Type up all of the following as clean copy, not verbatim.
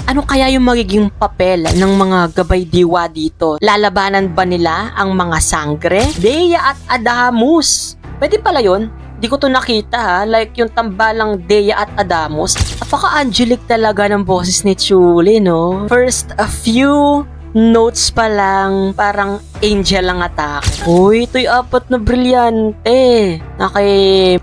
Ano kaya yung magiging papel ng mga gabay diwa dito? Lalabanan ba nila ang mga sangre? Dea at Adamus. Pwede pala yun. Di ko to nakita ha. Like yung tambalang Dea at Adamus. Napaka-angelic talaga ng boses ni Chuli, no? First, a few notes pa lang, parang angel ang atake. Uy, ito'y apat na brilyante. Na kay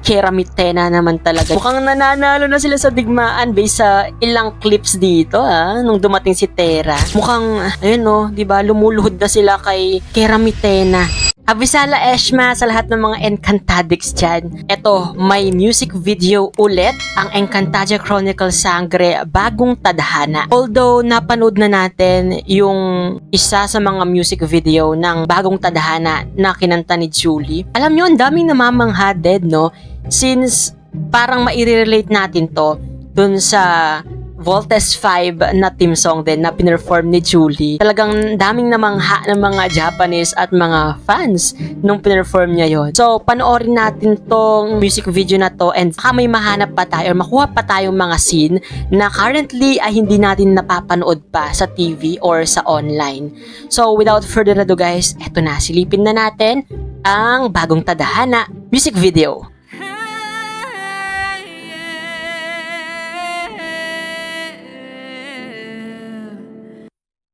Kera Mitena naman talaga. Mukhang nananalo na sila sa digmaan based sa ilang clips dito nung dumating si Tera. Mukhang, ayun no, di ba lumuluhod na sila kay Kera Mitena. Abisala Eshma sa lahat ng mga Encantadix dyan. Eto, may music video ulit ang Encantadia Chronicle Sangre bagong tadhana. Although napanood na natin yung isa sa mga music video ng bagong tadhana na kinanta ni Julie. Alam nyo, ang daming namamangha dead, no? Since parang maire-relate natin to dun sa Voltes 5 na theme song din na pinerform ni Julie. Talagang daming namangha ng mga Japanese at mga fans nung pinerform niya yon. So, panoorin natin tong music video na to and baka may mahanap pa tayo or makuha pa tayong mga scene na currently ay hindi natin napapanood pa sa TV or sa online. So, without further ado guys, eto na, silipin na natin ang bagong tadhana music video.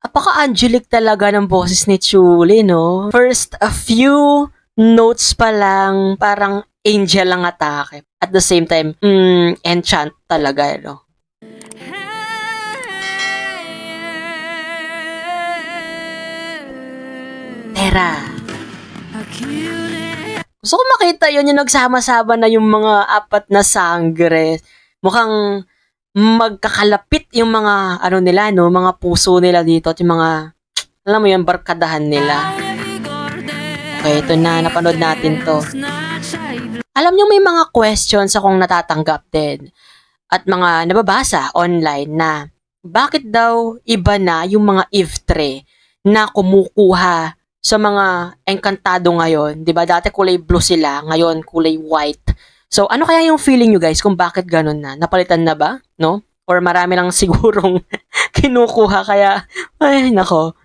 Napaka-angelic talaga ng boses ni Chuli, no? First, a few notes pa lang, parang angel ang atake. At the same time, enchant talaga, no? Tera. Gusto ko makita yun, yung nagsama-sama na yung mga apat na sangre. Mukhang magkakalapit yung mga ano nila, no, mga puso nila dito at yung mga, alam mo yung barkadahan nila. Okay, ito na, napanood natin to. Alam nyo, may mga questions akong natatanggap din at mga nababasa online na bakit daw iba na yung mga Eve-tre na kumukuha sa mga Encantado ngayon, 'di ba? Dati kulay blue sila, ngayon kulay white. So, ano kaya yung feeling nyo guys kung bakit ganun na? Napalitan na ba? No? Or marami lang sigurong kinukuha kaya, ay nako,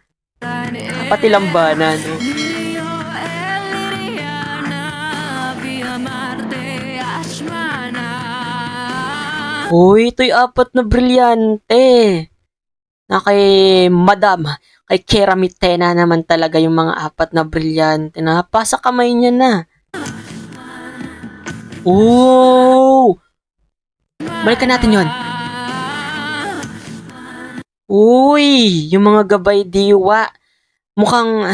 pati lambanan. No? Uy, ito'y apat na brilyante. Na kay Madam, kay Kera Mitena naman talaga yung mga apat na brilyante. Napasa kamay niya na. Oh! Balikan natin yon. Uy! Yung mga gabay diwa. Mukhang,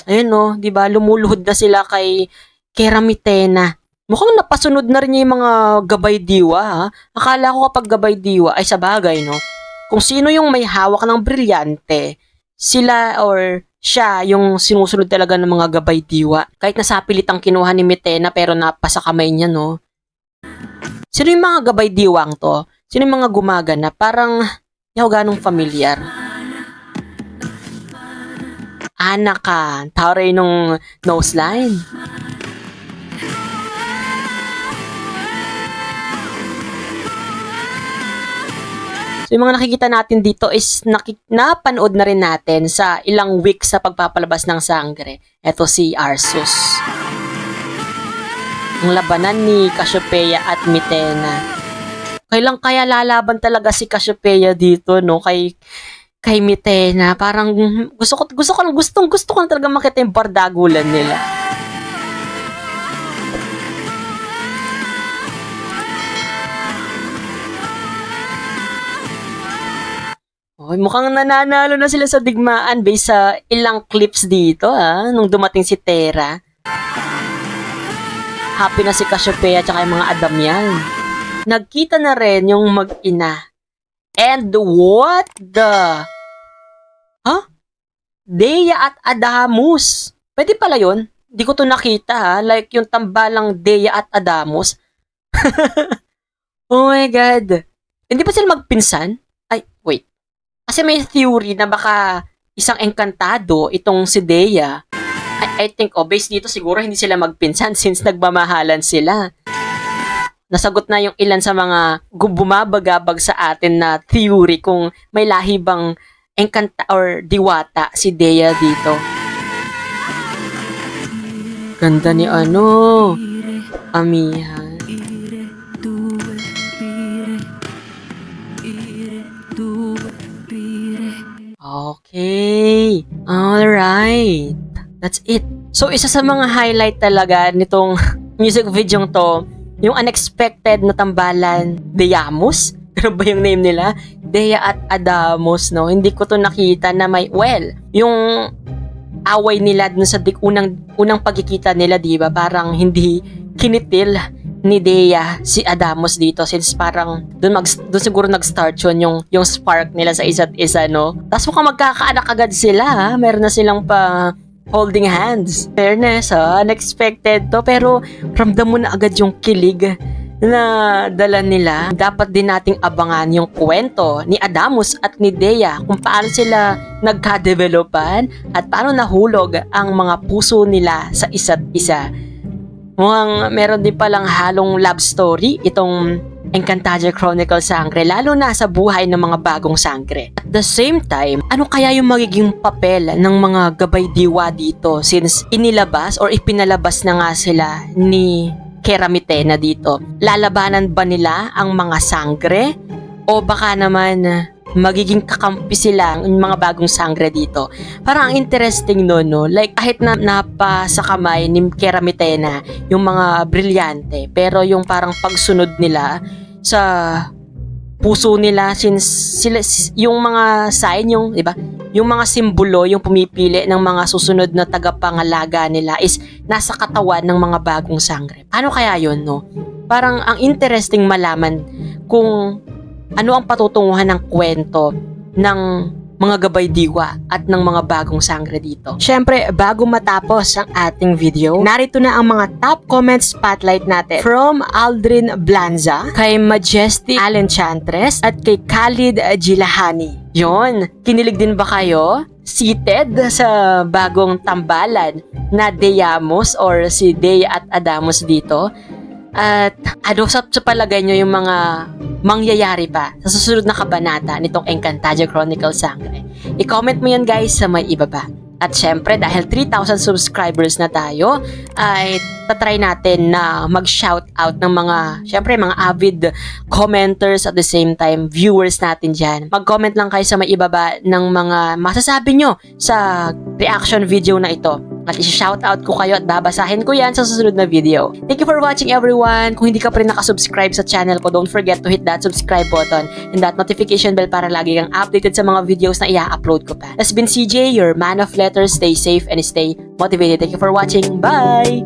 ayun no, di ba lumuluhod na sila kay Kera Mitena. Mukhang napasunod na rin yung mga gabay diwa, ha? Akala ko kapag gabay diwa ay sa bagay, no? Kung sino yung may hawak ng brilyante, sila or siya yung sinusunod talaga ng mga gabay diwa. Kahit nasapilit ang kinuha ni Mitena pero napasa kamay niya, no? Sino yung mga gabay diwang to? Sino yung mga gumagana? Parang hindi ako ganong familiar. Anaka, tao rin nung nose line. So, yung mga nakikita natin dito is napanood na rin natin sa ilang weeks sa pagpapalabas ng sangre. Ito si Arsus. Ang labanan ni Cassiopeia at Mitena. Kailan kaya lalaban talaga si Cassiopeia dito, no? Kay Mitena. Parang gusto ko na talaga makita yung bardagulan nila. Oh, mukhang nananalo na sila sa digmaan based sa ilang clips dito nung dumating si Tera. Happy na si Cassiopeia at yung mga Adamian. Nagkita na rin yung mag-ina. And what the? Huh? Dea at Adamus. Pwede pala yun? Di ko to nakita Like yung tambalang Dea at Adamus. Oh my God. Hindi pa sila magpinsan? Ay, wait. Kasi may theory na baka isang Encantado itong si Dea. I think, based dito siguro hindi sila magpinsan since nagmamahalan sila. nasagot na yung ilan sa mga bumabagabag sa atin na theory kung may lahi bang engkanta or diwata si Dea dito. Ganda ni Amiha. Okay. Alright. That's it. So, isa sa mga highlight talaga nitong music video to, yung unexpected na tambalan, Deamus. Ano ba yung name nila? Dea at Adamus, no? Hindi ko to nakita na may, yung away nila dun sa unang pagkikita nila, di ba? Parang hindi kinitil ni Dea si Adamus dito since parang doon siguro nag-start yung spark nila sa isa't isa, no? Tapos mukhang magkakaanak agad sila, ha? Meron na silang pa holding hands. Fairness, ha? Unexpected to, pero ramdam mo na agad yung kilig na dala nila. Dapat din nating abangan yung kwento ni Adamus at ni Dea kung paano sila nagka-developan at paano nahulog ang mga puso nila sa isa't isa. Mukhang meron din palang halong love story itong Encantadia Chronicles Sangre, lalo na sa buhay ng mga bagong sangre. At the same time, ano kaya yung magiging papel ng mga gabay diwa dito since inilabas or ipinalabas na nga sila ni Keramitena dito? Lalabanan ba nila ang mga sangre? O baka naman magiging kakampi sila ng mga bagong sangre dito? Parang ang interesting no? Like kahit na napasa kamay ni Keramitena yung mga brilyante, pero yung parang pagsunod nila sa puso nila since sila, yung mga sign, yung, di ba? Yung mga simbolo, yung pumipili ng mga susunod na tagapangalaga nila is nasa katawan ng mga bagong sangre. Ano kaya yun, no? Parang ang interesting malaman kung ano ang patutunguhan ng kwento ng mga gabay diwa at ng mga bagong sangre dito. Syempre, bago matapos ang ating video, narito na ang mga top comment spotlight natin from Aldrin Blanza, kay Majestic Alenchantres at kay Khalid Gilahani. Yon, kinilig din ba kayo? Seated sa bagong tambalan na Deamus or si Dea at Adamus dito? At ano sa palagay nyo yung mga mangyayari pa sa susunod na kabanata nitong Encantadia Chronicles Sangre? I-comment mo yan guys sa may ibaba. At syempre dahil 3,000 subscribers na tayo, ay tatry natin na mag-shoutout ng mga, syempre mga avid commenters at the same time viewers natin dyan. Mag-comment lang kayo sa may ibaba ng mga masasabi nyo sa reaction video na ito. At i-shoutout ko kayo at babasahin ko yan sa susunod na video. Thank you for watching everyone. Kung hindi ka pa rin nakasubscribe sa channel ko, don't forget to hit that subscribe button and that notification bell para lagi kang updated sa mga videos na i-upload ko pa. That's been CJ, your man of letters. Stay safe and stay motivated. Thank you for watching. Bye!